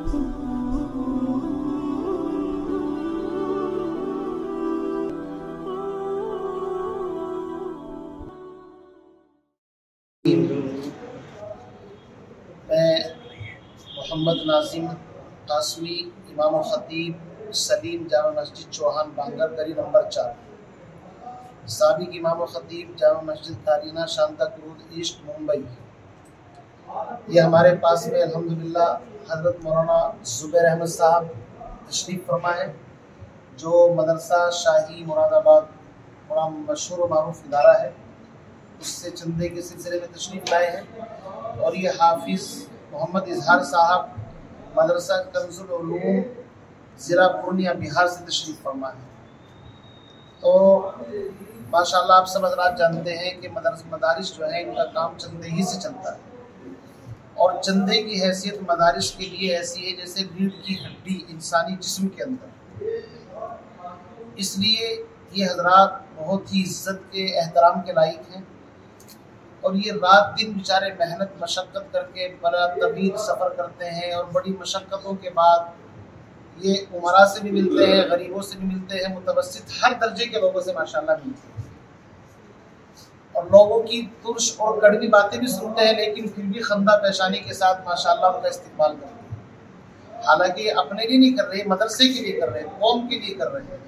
میں محمد ناظم قاسمی امام و خطیب سلیم جامع مسجد چوہان بانگر گلی نمبر 4 سابق امام و خطیب جامع مسجد کارینہ شانتا کروز ایسٹ ممبئی۔ یہ ہمارے پاس میں الحمدللہ حضرت مولانا زبیر احمد صاحب تشریف فرما ہے، جو مدرسہ شاہی مراد آباد بڑا مشہور و معروف ادارہ ہے، اس سے چندے کے سلسلے میں تشریف لائے ہیں۔ اور یہ حافظ محمد اظہار صاحب مدرسہ کنز العلوم ضلع پورنیہ بہار سے تشریف فرما ہے۔ تو ماشاءاللہ آپ سب حضرات جانتے ہیں کہ مدارس جو ہیں ان کا کام چندے ہی سے چلتا ہے، اور چندے کی حیثیت مدارس کے لیے ایسی ہے جیسے ریڑھ کی ہڈی انسانی جسم کے اندر۔ اس لیے یہ حضرات بہت ہی عزت کے احترام کے لائق ہیں، اور یہ رات دن بیچارے محنت مشقت کر کے بڑا طویل سفر کرتے ہیں، اور بڑی مشقتوں کے بعد یہ عمرا سے بھی ملتے ہیں، غریبوں سے بھی ملتے ہیں، متوسط ہر درجے کے لوگوں سے ماشاءاللہ ملتے ہیں، اور لوگوں کی ترش اور کڑوی باتیں بھی سنتے ہیں، لیکن پھر بھی خندہ پیشانی کے ساتھ ماشاءاللہ ان کا استقبال کرتے ہیں۔ حالانکہ یہ اپنے لیے نہیں کر رہے، مدرسے کے لیے کر رہے ہیں، قوم کے لیے کر رہے ہیں۔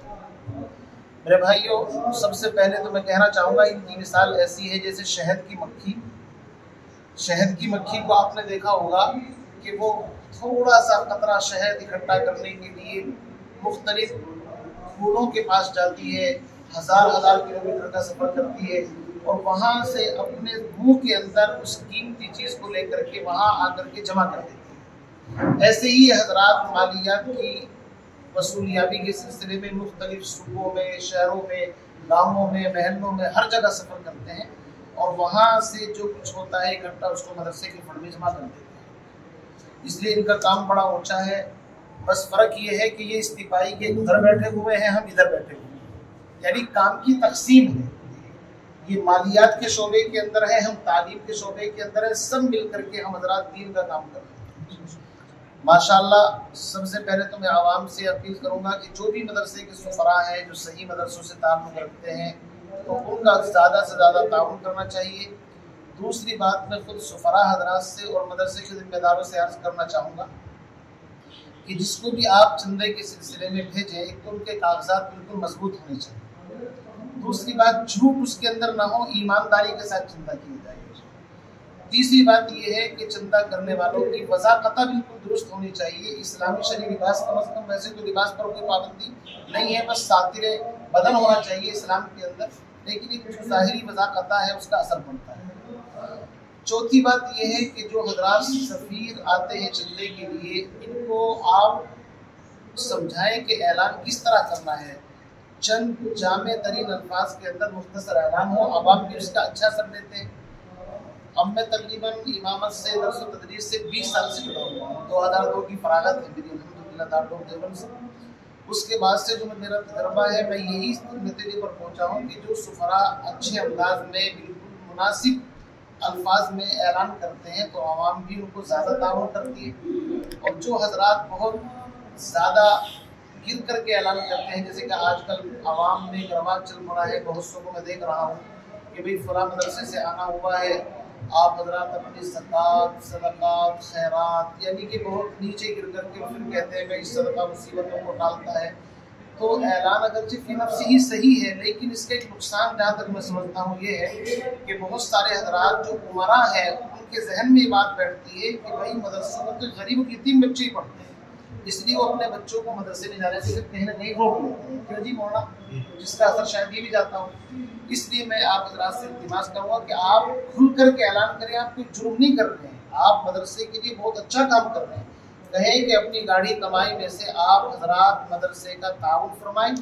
میرے بھائیوں، سب سے پہلے تو میں کہنا چاہوں گا ان کی مثال ایسی ہے جیسے شہد کی مکھی۔ شہد کی مکھی کو آپ نے دیکھا ہوگا کہ وہ تھوڑا سا قطرہ شہد اکٹھا کرنے کے لیے مختلف پھولوں کے پاس جاتی ہے، ہزار کلومیٹر کا سفر کرتی ہے، اور وہاں سے اپنے منہ کے اندر اس قیمتی چیز کو لے کر کے وہاں آ کر کے جمع کر دیتی ہے۔ ایسے ہی حضرات مالیات کی وصولیابی کے سلسلے میں مختلف صوبوں میں، شہروں میں، گاؤں میں، محلوں میں ہر جگہ سفر کرتے ہیں، اور وہاں سے جو کچھ ہوتا ہے اکٹھا اس کو مدرسے کے فنڈ میں جمع کر دیتے ہیں۔ اس لیے ان کا کام بڑا اونچا ہے، بس فرق یہ ہے کہ یہ استفائی کے ادھر بیٹھے ہوئے ہیں، ہم ادھر بیٹھے ہوئے ہیں، یعنی کام کی تقسیم ہے۔ یہ مالیات کے شعبے کے اندر ہے، ہم تعلیم کے شعبے کے اندر ہے، سب مل کر کے ہم حضرات دین کا کام کر رہے ہیں۔ ماشاءاللہ سب سے پہلے تو میں عوام سے اپیل کروں گا کہ جو بھی مدرسے کے سفراء ہیں، جو صحیح مدرسوں سے تعلق رکھتے ہیں، تو ان کا زیادہ سے زیادہ تعاون کرنا چاہیے۔ دوسری بات میں خود سفراء حضرات سے اور مدرسے کے ذمہ داروں سے عرض کرنا چاہوں گا کہ جس کو بھی آپ چندے کے سلسلے میں بھیجیں، ایک تو ان کے کاغذات بالکل مضبوط ہونے چاہیے، دوسری بات جھوٹ اس کے اندر نہ ہو، ایمانداری کے ساتھ چندہ کیا جائے، تیسری بات یہ ہے کہ چندہ کرنے والوں کی وضاقتہ بالکل درست ہونی چاہیے۔ اسلامی شرعی لباس کم از کم، ویسے تو لباس پر کوئی پابندی نہیں ہے، بس ساتر بدن ہونا چاہیے اسلام کے اندر، لیکن ایک جو ظاہری وضاقتہ ہے اس کا اثر پڑتا ہے۔ چوتھی بات یہ ہے کہ جو حضرات سفیر آتے ہیں چندے کے لیے، ان کو آپ سمجھائیں کہ اعلان کس طرح کرنا ہے، چند جامع ترین الفاظ کے اندر مختصر اعلان ہو، عوام بھی اس کا اچھا اثر لیتے ہیں۔ اب میں تقریباً امامت سے درس و تدریس سے 20 سال سے جڑا ہوا ہوں، 2002 کی فراغت ہے میری الحمدللہ دارالعلوم دیوبند سے۔ اس کے بعد سے جو میرا تجربہ ہے، میں یہی نتیجے پر پہنچا ہوں کہ جو سفراء اچھے انداز میں بالکل مناسب الفاظ میں اعلان کرتے ہیں تو عوام بھی ان کو زیادہ تعاون کرتی ہے، اور جو حضرات بہت زیادہ گر کر کے اعلان کرتے ہیں، جیسے کہ آج کل عوام میں ایک رواج چل پڑا ہے، بہت سو کو میں دیکھ رہا ہوں کہ بھئی فلاں مدرسے سے آنا ہوا ہے، آپ حضرات اپنی زکوٰۃ، صدقات، خیرات، یعنی کہ بہت نیچے گر کر کے پھر کہتے ہیں بھئی صدقہ مصیبتوں کو ٹالتا ہے۔ تو اعلان اگرچہ فی نفسی ہی صحیح ہے، لیکن اس کا ایک نقصان جہاں تک میں سمجھتا ہوں یہ ہے کہ بہت سارے حضرات جو عمرا ہیں ان کے ذہن میں یہ بات بیٹھتی ہے کہ بھائی مدرسوں میں تو غریب و یتیم بچے ہی پڑھتے ہیں، اس لیے وہ اپنے بچوں کو مدرسے میں جانے سے کہیں نہ کہیں روک لیتے ہیں، کیوں جی مولانا، جس کا اثر شاید یہ بھی جاتا ہوں۔ اس لیے میں آپ حضرات سے التماس کروں گا کہ آپ کھل کر کے اعلان کریں، آپ کوئی جرم نہیں کر رہے ہیں، آپ مدرسے کے لیے بہت اچھا کام کر رہے ہیں، کہیں کہ اپنی گاڑی کمائی میں سے آپ حضرات مدرسے کا تعاون فرمائیں،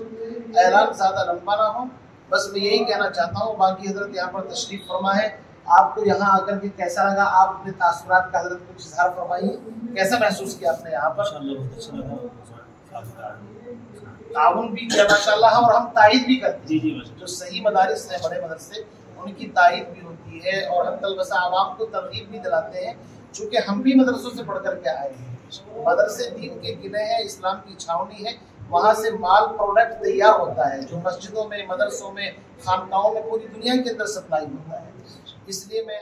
اعلان زیادہ لمبا نہ ہو۔ بس میں یہی کہنا چاہتا ہوں، باقی حضرت یہاں پر تشریف فرما ہے، آپ کو یہاں آ کر کے کیسا لگا، آپ اپنے تاثرات کا حضرت کچھ اظہار فرمائیے، کیسا محسوس کیا آپ نے یہاں پر؟ تعاون بھی کیا ماشاءاللہ، اور ہم تائید بھی کرتے ہیں، جو صحیح مدارس ہیں بڑے مدرسے ان کی تائید بھی ہوتی ہے، اور حتی البصا عوام کو ترغیب بھی دلاتے ہیں، چونکہ ہم بھی مدرسوں سے پڑھ کر کے آئے ہیں۔ مدرسے دین کے گنہ ہیں، اسلام کی چھاونی ہے، وہاں سے مال پروڈکٹ تیار ہوتا ہے جو مسجدوں میں، مدرسوں میں، خانقاہوں میں، پوری دنیا کے اندر سپلائی ہوتا ہے۔ اس لیے میں